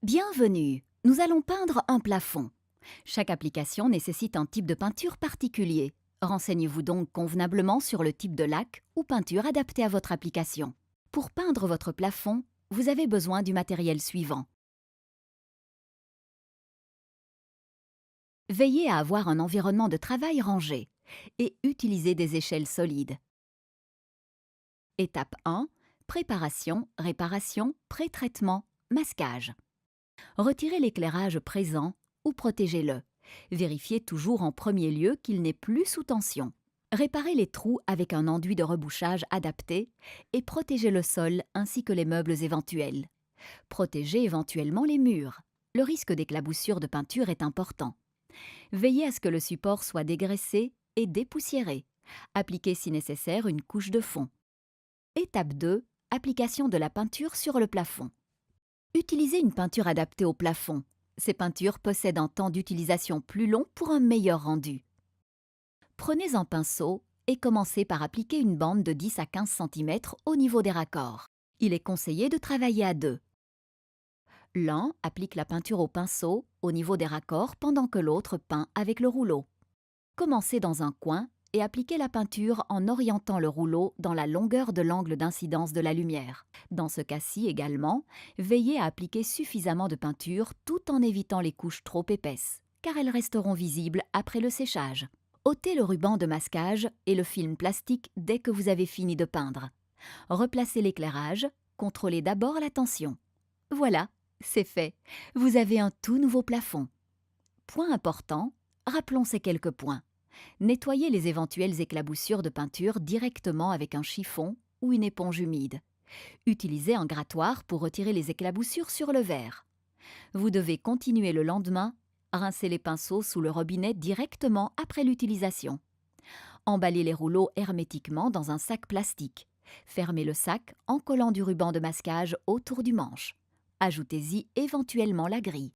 Bienvenue! Nous allons peindre un plafond. Chaque application nécessite un type de peinture particulier. Renseignez-vous donc convenablement sur le type de lac ou peinture adapté à votre application. Pour peindre votre plafond, vous avez besoin du matériel suivant. Veillez à avoir un environnement de travail rangé et utilisez des échelles solides. Étape 1. Préparation, réparation, pré-traitement, masquage. Retirez l'éclairage présent ou protégez-le. Vérifiez toujours en premier lieu qu'il n'est plus sous tension. Réparez les trous avec un enduit de rebouchage adapté et protégez le sol ainsi que les meubles éventuels. Protégez éventuellement les murs. Le risque d'éclaboussure de peinture est important. Veillez à ce que le support soit dégraissé et dépoussiéré. Appliquez si nécessaire une couche de fond. Étape 2. Application de la peinture sur le plafond. Utilisez une peinture adaptée au plafond. Ces peintures possèdent un temps d'utilisation plus long pour un meilleur rendu. Prenez un pinceau et commencez par appliquer une bande de 10 à 15 cm au niveau des raccords. Il est conseillé de travailler à deux. L'un applique la peinture au pinceau au niveau des raccords pendant que l'autre peint avec le rouleau. Commencez dans un coin et appliquez la peinture en orientant le rouleau dans la longueur de l'angle d'incidence de la lumière. Dans ce cas-ci également, veillez à appliquer suffisamment de peinture tout en évitant les couches trop épaisses, car elles resteront visibles après le séchage. Ôtez le ruban de masquage et le film plastique dès que vous avez fini de peindre. Replacez l'éclairage, contrôlez d'abord la tension. Voilà, c'est fait. Vous avez un tout nouveau plafond. Point important, rappelons ces quelques points. Nettoyez les éventuelles éclaboussures de peinture directement avec un chiffon ou une éponge humide. Utilisez un grattoir pour retirer les éclaboussures sur le verre. Vous devez continuer le lendemain, rincer les pinceaux sous le robinet directement après l'utilisation. Emballez les rouleaux hermétiquement dans un sac plastique. Fermez le sac en collant du ruban de masquage autour du manche. Ajoutez-y éventuellement la grille.